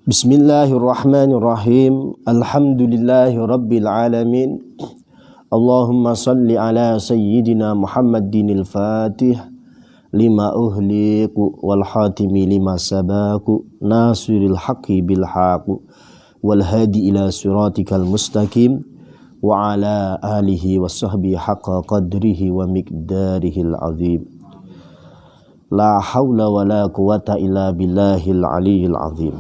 Bismillahirrahmanirrahim. Alhamdulillahi rabbil alamin. Allahumma salli ala sayyidina Muhammadinil Fatih lima uhliku wal hatimi lima sabaku nasiril haqqi bil haqq wal hadi ila siratikal mustaqim wa ala alihi wa sahbihi haqqa qadrihi wa miqdarihil azim. La hawla wa la quwata illa billahil aliyil azim.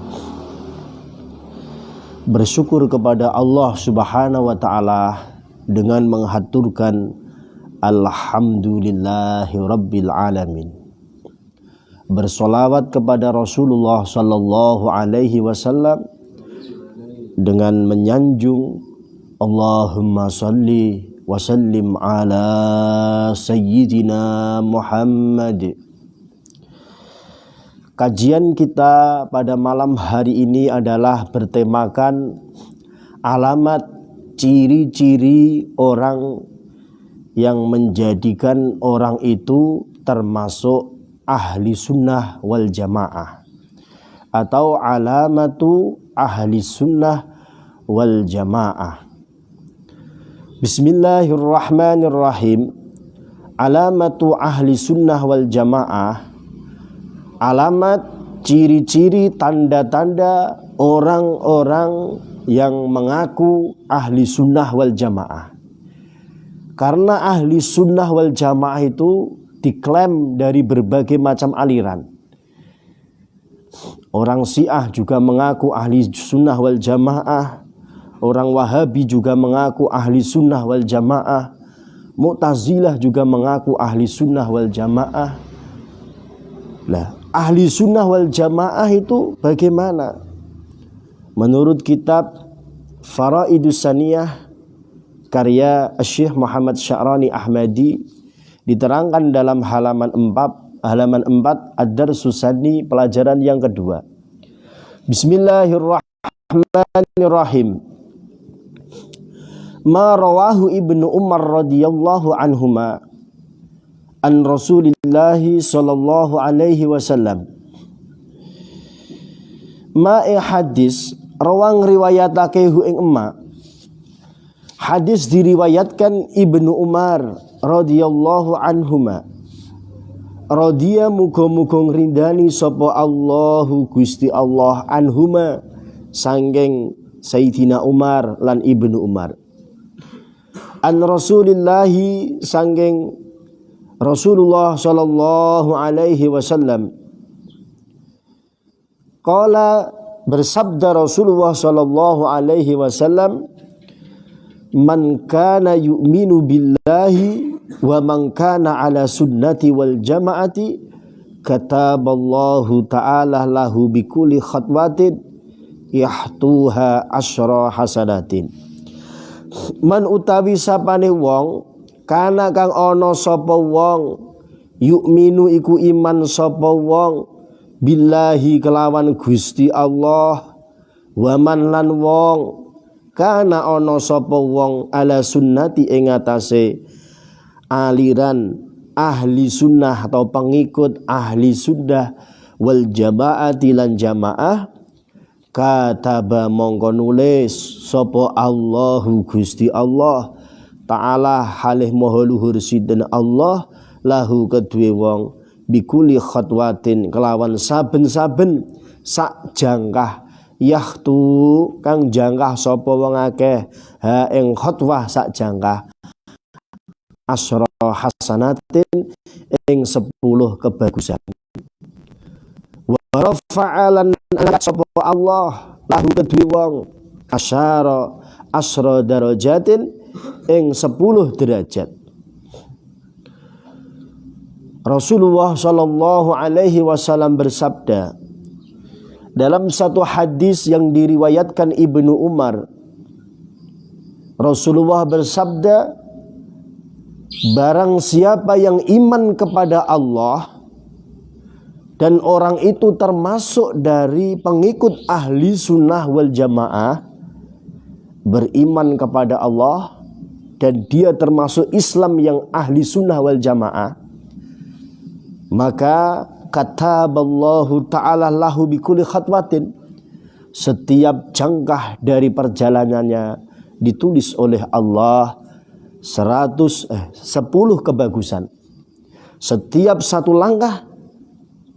Bersyukur kepada Allah Subhanahu wa taala dengan menghaturkan alhamdulillahi rabbil alamin. Bersolawat kepada Rasulullah sallallahu alaihi wasallam dengan menyanjung Allahumma salli wa sallim ala sayyidina Muhammad. Kajian kita pada malam hari ini adalah bertemakan alamat ciri-ciri orang yang menjadikan orang itu termasuk ahli sunnah wal jamaah, atau alamatu ahli sunnah wal jamaah. Bismillahirrahmanirrahim. Alamatu ahli sunnah wal jamaah, alamat, ciri-ciri, tanda-tanda orang-orang yang mengaku ahli sunnah wal jamaah. Karena ahli sunnah wal jamaah itu diklaim dari berbagai macam aliran. Orang Syiah juga mengaku ahli sunnah wal jamaah. Orang Wahabi juga mengaku ahli sunnah wal jamaah. Mu'tazilah juga mengaku ahli sunnah wal jamaah. Lah, ahli sunnah wal jamaah itu bagaimana? Menurut kitab Faraidus Saniyah karya Syekh Muhammad Sya'rani Ahmadi, diterangkan dalam halaman 4 Ad-Darsus Tsani, pelajaran yang kedua. Bismillahirrahmanirrahim. Ma rawahu Ibnu Umar radhiyallahu anhuma an Rasulillahi sallallahu alaihi wasallam. Ma'e hadis rawang riwayatake hu ing emak. Hadis diriwayatkan Ibnu Umar radhiyallahu anhuma. Radhiya muga-muga ngrindani sapa Allahu Gusti Allah anhuma sanggeng Sayyidina Umar lan Ibnu Umar. An Rasulillahi sanggeng Rasulullah sallallahu alaihi wasallam. Qala, bersabda Rasulullah sallallahu alaihi wasallam, man kana yu'minu billahi wa man kana ala sunnati wal jama'ati kataballahu ta'ala lahu bikulli khatwatin yahtuha asyra hasanatin. Man utawi sapane wong kana kang ana sapa wong yu'minu iku iman sapa wong billahi kelawan Gusti Allah, wa man lan wong kana ana sapa wong ala sunnati ing atase aliran ahli sunnah atau pengikut ahli sunnah wal jamaati lan jamaah, kataba mongko nulis sapa Allahu Gusti Allah ta'ala halih maha luhur sidin Allah lahu kedue wong bikuli khatwatin kelawan saben-saben sak jangkah yahtu kang jangkah sapa wong akeh ha ing khatwah sak jangkah asyra hasanatin ing 10 kebagusan. Wa rafa'alan sapa Allah lahu kedue wong asyra darajatin ing 10 derajat. Rasulullah sallallahu alaihi wasallam bersabda dalam satu hadis yang diriwayatkan Ibnu Umar. Rasulullah bersabda, barang siapa yang iman kepada Allah dan orang itu termasuk dari pengikut ahli sunnah wal jamaah, beriman kepada Allah dan dia termasuk Islam yang ahli sunnah wal jamaah, maka kataballahu ta'ala lahu bikulli khatwatin, setiap jangkah dari perjalanannya ditulis oleh Allah 10 kebagusan. Setiap satu langkah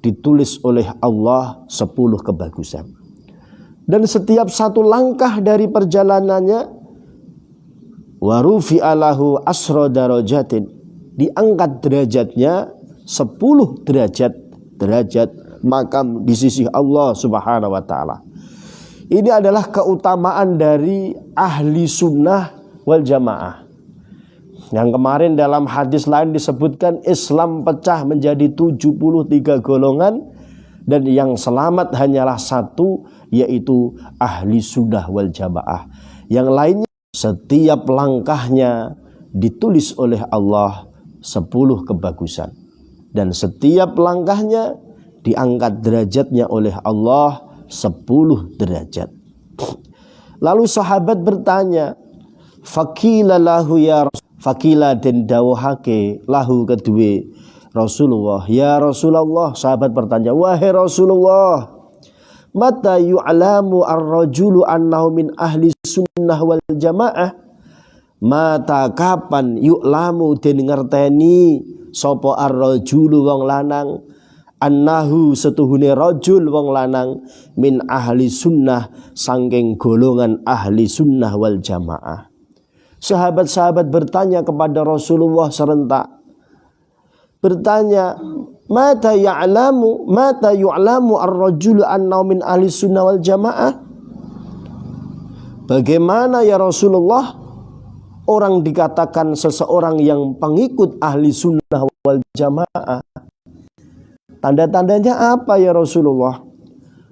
ditulis oleh Allah 10 kebagusan. Dan setiap satu langkah dari perjalanannya warufi alahu asro darajatin, diangkat derajatnya 10 derajat makam di sisi Allah Subhanahu wa taala. Ini adalah keutamaan dari ahli sunnah wal jamaah. Yang kemarin dalam hadis lain disebutkan Islam pecah menjadi 73 golongan dan yang selamat hanyalah satu, yaitu ahli sunnah wal jamaah. Yang lainnya setiap langkahnya ditulis oleh Allah 10 kebagusan. Dan setiap langkahnya diangkat derajatnya oleh Allah 10 derajat. Lalu sahabat bertanya, Fakila lahu ya Rasul, fakila den dawuhake lahu kedue Rasulullah, ya Rasulullah. Sahabat bertanya, wahai Rasulullah, mata yu'lamu ar-rajulu annahu min ahli sunnah wal jamaah? Mata kapan yu'lamu den ngerteni sapa ar-rajulu wong lanang, annahu setuhune rajul wong lanang, min ahli sunnah sangking golongan ahli sunnah wal jamaah. Sahabat-sahabat bertanya kepada Rasulullah serentak, bertanya, mata yu'lamu ar-rajulu annahu min ahli sunnah wal jamaah? Bagaimana ya Rasulullah orang dikatakan seseorang yang pengikut ahli sunnah wal jamaah? Tanda-tandanya apa ya Rasulullah?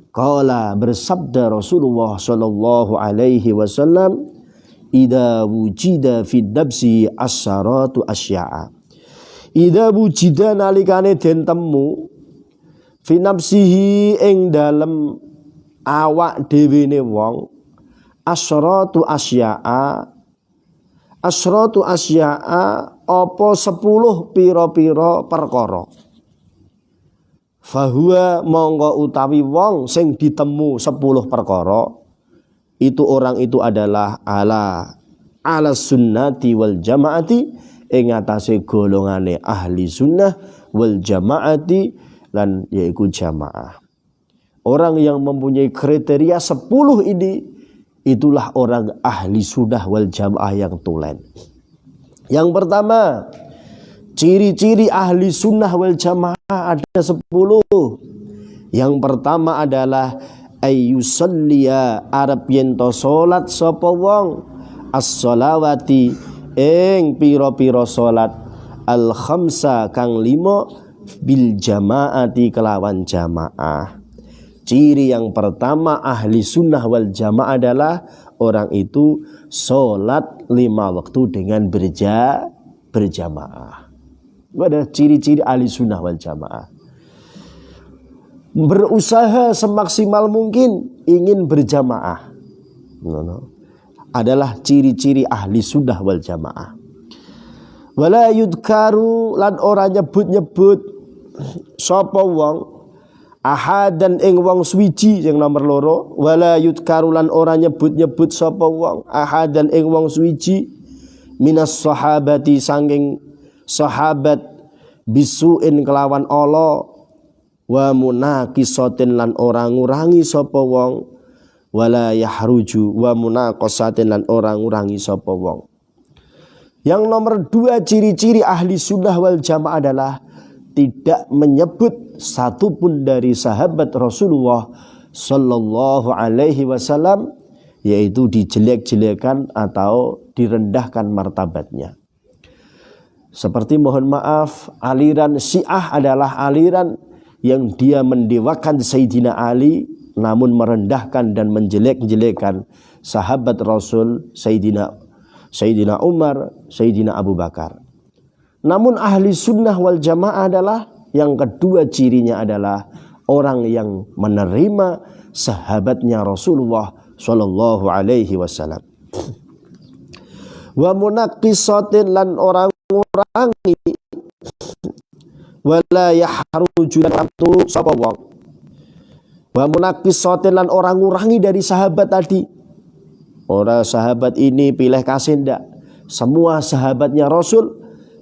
Qala, bersabda Rasulullah sallallahu alaihi wasallam, idza wujida fid dabsi asyaratu asya'a. Idza wujida nalikane den temu fi nafsihi ing dalem awak dhewene wong asyaratu asya'a. Asyaratu asya'a apa 10 pira-pira perkara. Fahuwa monggo utawi wong sing ditemu 10 perkara, itu orang itu adalah ala sunnati wal jamaati, ing atase golongane ahli sunnah wal jamaati lan yaiku jamaah. Orang yang mempunyai kriteria 10 ini, itulah orang ahli sunnah wal jamaah yang tulen. Yang pertama, ciri-ciri ahli sunnah wal jamaah ada 10. Yang pertama adalah ayyusalliya, arep yen to salat sapa wong as-shalawati ing pira-pira salat al khamsa kang 5 bil jamaati kelawan jamaah. Ciri yang pertama ahli sunnah wal jamaah adalah orang itu salat 5 waktu dengan berjamaah. Itu adalah ciri-ciri ahli sunnah wal jamaah. Berusaha semaksimal mungkin ingin berjamaah, adalah ciri-ciri ahli sunnah wal jamaah. Wala yudkaru, lan ora nyebut-nyebut sapa wong ahadan ing wong suwiji yang nomor loro. Wala yudkaru, lan ora nyebut-nyebut sapa wong ahadan ing wong suwiji minas sahabati sanging sahabat bisuin kelawan Allah, wa munaqisatin lan ora ngurangi sapa wong, wala yahruju wa munaqasatin lan ora ngurangi sapa wong. Yang nomor 2 ciri-ciri ahli sunnah wal jamaah adalah tidak menyebut satupun dari sahabat Rasulullah sallallahu alaihi wasallam, yaitu dijelek-jelekan atau direndahkan martabatnya. Seperti mohon maaf, aliran Syiah adalah aliran yang dia mendewakan Sayyidina Ali, namun merendahkan dan menjelek-jelekan sahabat Rasul Sayyidina Umar, Sayyidina Abu Bakar. Namun ahli sunnah wal jamaah adalah yang kedua cirinya adalah orang yang menerima sahabatnya Rasulullah sallallahu alaihi wasallam. Wa munaqisatin lan orang ngurangi, wala yahruju lan turu sapa wong, Wa munaqisatin lan orang ngurangi dari sahabat tadi. Orang sahabat ini pilih kasih ndak. Semua sahabatnya Rasul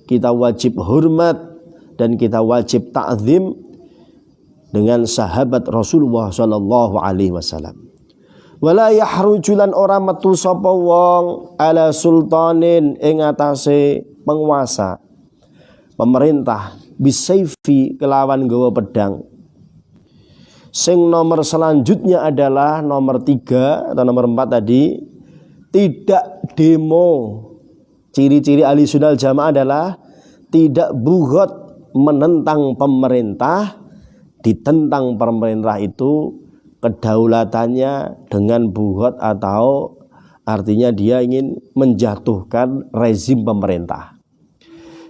kita wajib hormat dan kita wajib ta'zim dengan sahabat Rasulullah sallallahu alaihi wasallam. Wala yahrujulan ora metu sapa wong ala sultanin ing atase penguasa pemerintah bisayfi kelawan gawa pedang. Sing nomor selanjutnya adalah nomor 3 atau nomor 4 tadi, tidak demo. Ciri-ciri ahli sunnah jamaah adalah tidak bugot menentang pemerintah, ditentang pemerintah itu kedaulatannya dengan bugot atau artinya dia ingin menjatuhkan rezim pemerintah.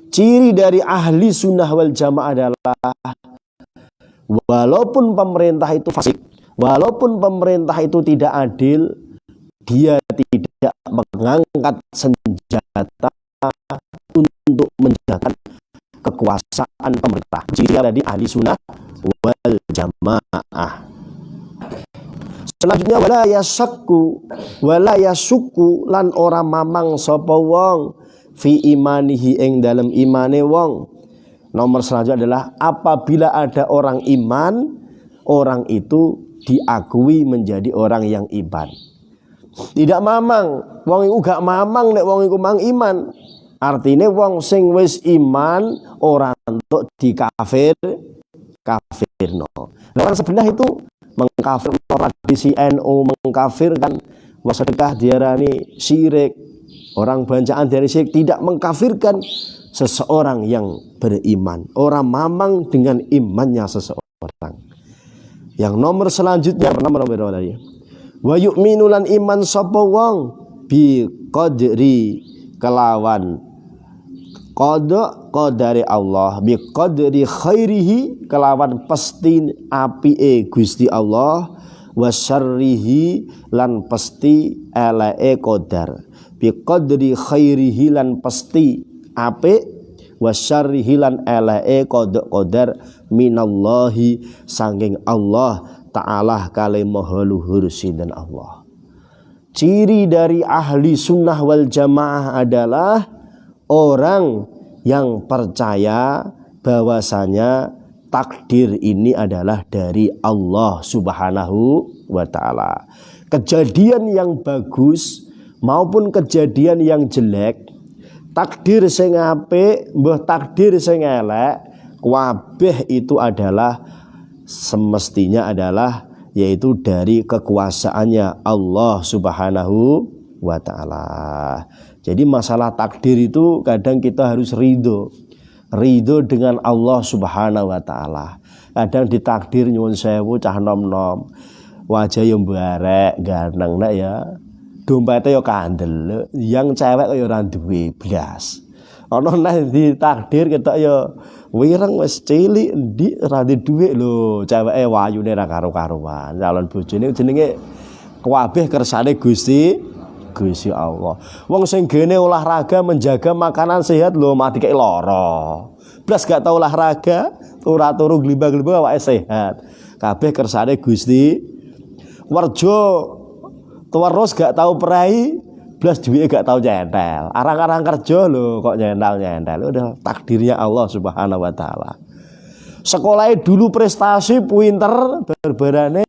Ciri dari ahli sunnah wal jamaah adalah walaupun pemerintah itu fasik, walaupun pemerintah itu tidak adil, dia tidak mengangkat senjata untuk menjalankan kekuasaan pemerintah. Ciri dari ahli sunnah wal jamaah. Selanjutnya wala yasukku lan ora mamang sapa wong fi imanihi ing dalam imane wong. Nomor selanjutnya adalah apabila ada orang iman, orang itu diakui menjadi orang yang iman. Tidak mamang, wong iku gak mamang nek wong iku mang iman. Artinya wong sing wis iman ora entuk kafirno. Orang sebelah itu mengkafir tradisi NU, mengkafirkan sedekah diarani syirik. Orang bancaan dari syirik tidak mengkafirkan seseorang yang beriman. Orang mamang dengan imannya seseorang. Yang nomor selanjutnya nomor tadi. Wa yu'minu lan iman sapa wong bi qadri kelawan qadari Allah, bi qadri khairihi kelawan pesti apike Gusti Allah, wa syarrihi lan pesti eleke qadar. Bi qadri khairihi lan pesti apik, wa syarrihi lan eleke qadar minallahi saking Allah Ta'ala kali maha luhur sinten Allah. Ciri dari ahli sunnah wal jamaah adalah orang yang percaya bahwasanya takdir ini adalah dari Allah Subhanahu wa Ta'ala. Kejadian yang bagus maupun kejadian yang jelek, takdir sing apik mbah takdir sing elek, kabeh itu adalah semestinya adalah yaitu dari kekuasaannya Allah Subhanahu wa Ta'ala. Jadi masalah takdir itu kadang kita harus ridho dengan Allah Subhanahu wa Ta'ala. Kadang ditakdir nyuwun sewu cah nom-nom, wajah yang barek ganteng nak ya, dompetnya ya kandel, yang cewek ya ora duwe blas. Ana nek ditakdir ketok ya wireng wis cilik ndik ora duwe lho, ceweke wayune ra karo-karuan. Calon bojone jenenge kabeh kersane Gusti Allah. Wong sing gene olahraga menjaga makanan sehat lho mati kek lara. Blas gak tau olahraga, ora turu glimbang-glimbang awake sehat. Kabeh kersane Gusti. Werjo terus gak tau perai, blas duwike gak tau nyentel. Arang-arang kerja lho kok nyentel. Udah takdirnya Allah Subhanahu wa Ta'ala. Sekolahnya dulu prestasi pinter, barbarane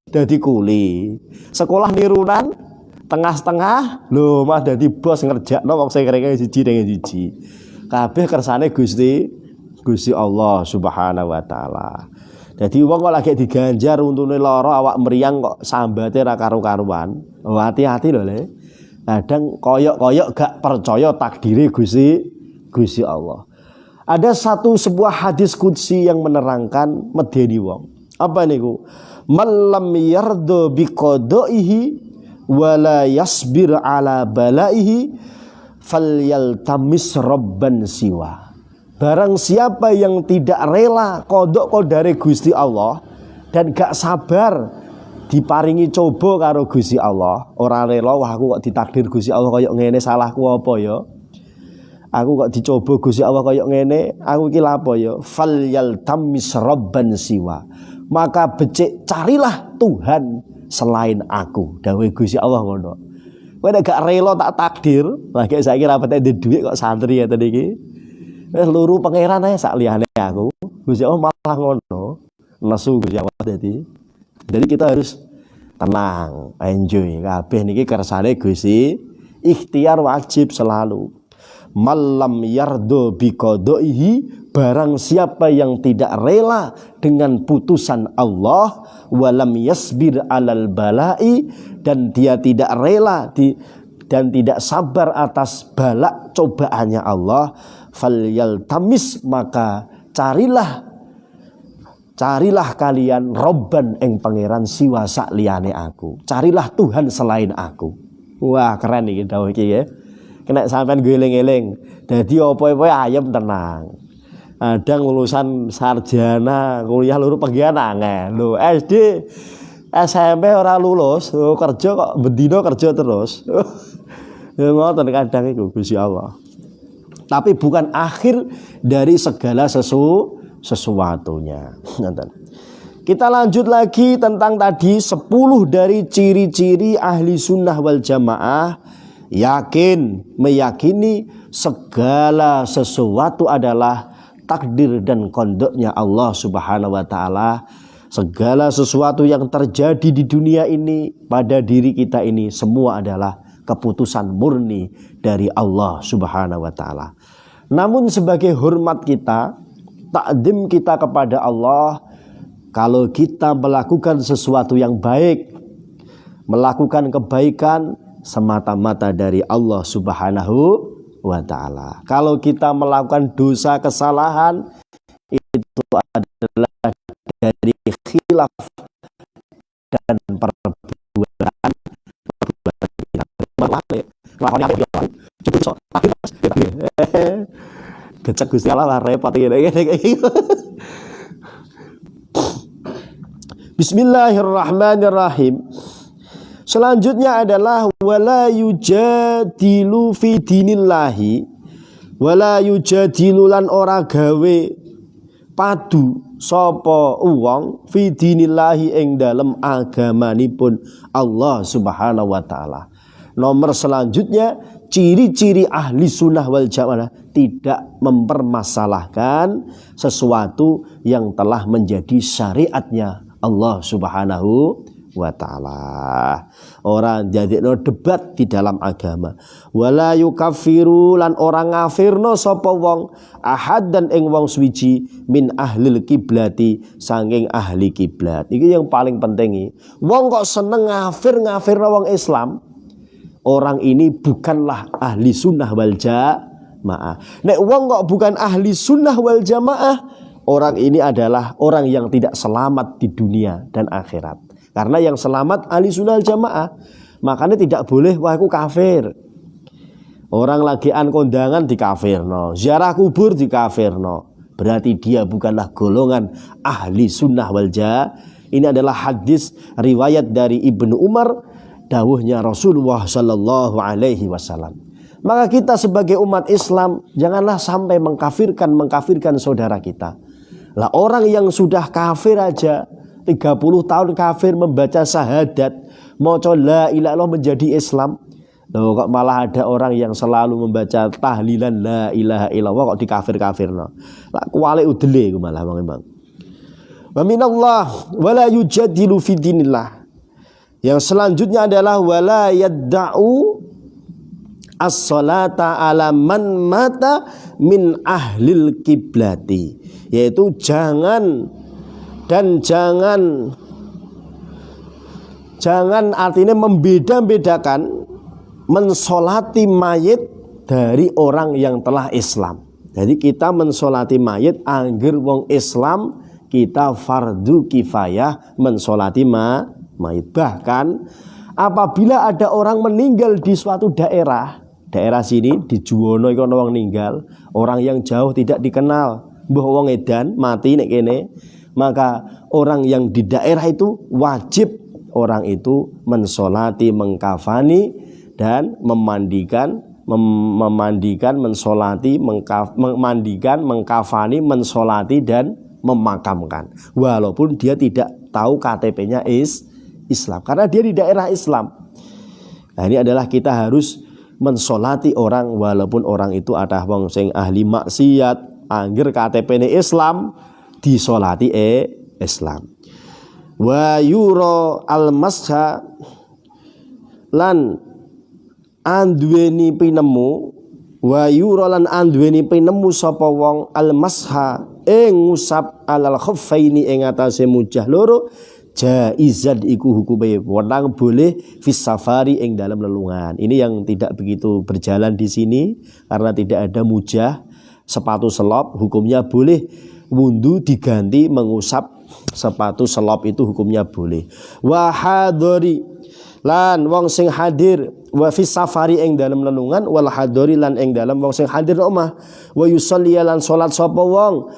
dadi kuli. Sekolah nirunan tengah-tengah lho mah dadi bos ngerjakno wong sing keringe siji. Kabeh kersane Gusti Allah Subhanahu wa Ta'ala. Jadi wong kok lagi diganjar untune lara awak meriang kok sambate ra karu-karuan. Oh, hati-hati lho Le. Kadang koyok-koyok gak percaya takdire Gusti Allah. Ada sebuah hadis qudsi yang menerangkan medeni wong. Apa niku? Man lam yardo biqadaihi wala yasbir ala balaihi falyaltamis rabban siwa. Barang siapa yang tidak rela kodok kodare Gusti Allah dan gak sabar diparingi coba karo Gusti Allah, ora rela wah aku kok ditakdir Gusti Allah kaya ngene, salahku apa ya? Aku kok dicoba Gusti Allah kaya ngene, aku iki lapo ya? Falyaltamis rabban siwa. maka becik carilah Tuhan selain aku. Dawuh Gusti Allah ngono. Kowe nek gak rela tak takdir, lagi saiki ra petek duit kok santri ya tadi iki. Wis luru pangeran ae sak liyane aku. Gusti Allah malah ngono. Nesu Gusti Allah dadi. Jadi kita harus tenang, enjoy. Kabeh niki kersane Gusti, ikhtiar wajib selalu. Malam yardo biqadaihi, barang siapa yang tidak rela dengan putusan Allah, walam yasbir alal balai, dan dia tidak rela dan tidak sabar atas balak cobaannya Allah, falyaltamis, maka carilah kalian robban ing pangeran siwa sak liyane aku. Carilah Tuhan selain aku. Wah, keren iki dawuh iki ya. Kena sampean eling-eling. Dadi apa-apa ayem tenang. Ada lulusan sarjana, kuliah luru pegian angel. Lho, SD, SMP ora lulus, kerja kok bendino kerja terus. Ya ngoten kadang iku Gusti Allah. Tapi bukan akhir dari segala sesuatunya. Kita lanjut lagi tentang tadi 10 dari ciri-ciri ahli sunnah wal jamaah. Meyakini segala sesuatu adalah takdir dan kondoknya Allah Subhanahu wa ta'ala. Segala sesuatu yang terjadi di dunia ini, pada diri kita ini, semua adalah keputusan murni dari Allah Subhanahu wa ta'ala. Namun sebagai hormat kita, takdim kita kepada Allah, kalau kita melakukan sesuatu yang baik, melakukan kebaikan, semata-mata dari Allah Subhanahu wa ta'ala. Kalau kita melakukan dosa kesalahan, itu adalah dari khilaf dan perbuatan gecek Gusti Allah repot iki. Bismillahirrahmanirrahim. Selanjutnya adalah wala yujadilu fi dinillahi, wala yujadilu lan ora gawe padu sapa wong fi dinillahi ing dalem agamanipun Allah Subhanahu wa taala. Nomor selanjutnya, ciri-ciri ahli sunnah wal jamaah tidak mempermasalahkan sesuatu yang telah menjadi syariatnya Allah Subhanahu wa ta'ala. Orang jadikno debat di dalam agama. Wala yukaffiru lan orang ngafirno sapa wong ahad dan ing wong suwiji min ahlil kiblati, saking ahli kiblat. Iki yang paling penting. Wong kok seneng ngafirno wong Islam, orang ini bukanlah ahli sunnah wal jamaah. Nek wong kok bukan ahli sunnah wal jamaah, orang ini adalah orang yang tidak selamat di dunia dan akhirat. Karena yang selamat ahli sunnah jamaah. Makanya tidak boleh wah aku kafir. Orang lagi kondangan di kafirno, ziarah kubur di kafirno. Berarti dia bukanlah golongan ahli sunnah wal jamaah. Ini adalah hadis riwayat dari Ibnu Umar, dawuhnya Rasulullah sallallahu alaihi wasallam. Maka kita sebagai umat Islam janganlah sampai mengkafirkan saudara kita. Lah orang yang sudah kafir aja 30 tahun kafir membaca syahadat, maca la ilaha illallah menjadi Islam. Loh, kok malah ada orang yang selalu membaca tahlilan la ilaha illallah kok dikafir-kafirno. Lah kuwale udele ku malah Bang. Wa minallah wala yujadilu fi dinillah. Yang selanjutnya adalah wala yadda'u as-salata ala man mata min ahlil kiblati, yaitu jangan artinya membeda-bedakan mensolati mayit dari orang yang telah Islam. Jadi kita mensolati mayit angger wong Islam, kita fardu kifayah mensolati mayit. Bahkan apabila ada orang meninggal di suatu daerah sini di Juwono iku ana wong ninggal, orang yang jauh tidak dikenal, mbah wong edan mati nek kene, maka orang yang di daerah itu wajib orang itu mensolati, mengkafani dan memandikan, mensolati, memandikan, mengkafani, mensolati dan memakamkan, walaupun dia tidak tahu KTP-nya Islam, karena dia di daerah Islam. Nah, ini adalah kita harus mensolati orang walaupun orang itu ada wong sing ahli maksiat, angger KTP-ne Islam disolati Islam. Wa yura al-masha lan anduweni pinemu, wa yura lan anduweni pinemu sapa wong al-masha ing ngusap alal khuffaini ing atase mujah loro, jaizat iku hukume wenang boleh fis safari ing dalam lelungan. Ini yang tidak begitu berjalan di sini karena tidak ada mujah sepatu selop, hukumnya boleh wundu diganti mengusap sepatu selop, itu hukumnya boleh. Wa hadori lan wong sing hadir, wa fis safari ing dalam lelungan, wal hadori lan ing dalam wong sing hadir omah, wa yusolli lan salat sapa wong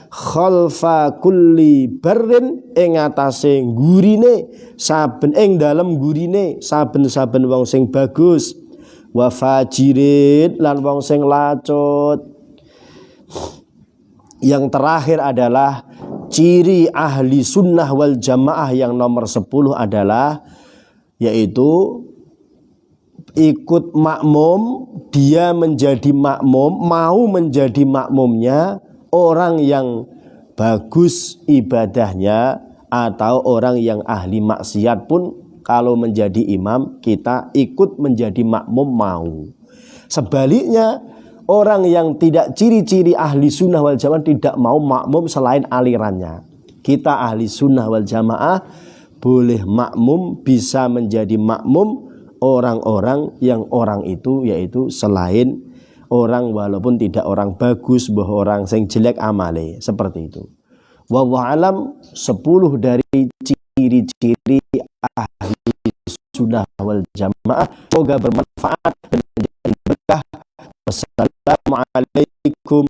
khalfa kulli barrin ing atase gurine saben ing dalem gurine saben-saben wong sing bagus, wa fajirin lan wong sing lacut. Yang terakhir adalah ciri ahli sunnah wal jamaah yang nomor 10 adalah yaitu ikut makmum, dia menjadi makmum, mau menjadi makmumnya orang yang bagus ibadahnya atau orang yang ahli maksiat pun kalau menjadi imam kita ikut menjadi makmum mau. Sebaliknya orang yang tidak ciri-ciri ahli sunnah wal jamaah tidak mau makmum selain alirannya. Kita ahli sunnah wal jamaah boleh makmum, bisa menjadi makmum orang-orang yang orang itu yaitu selain orang walaupun tidak orang bagus, bahwa orang yang jelek amale, seperti itu. Wallahu alam, 10 dari ciri-ciri ahli sunnah wal jamaah. Semoga bermanfaat dan menjadi berkah. Wassalamualaikum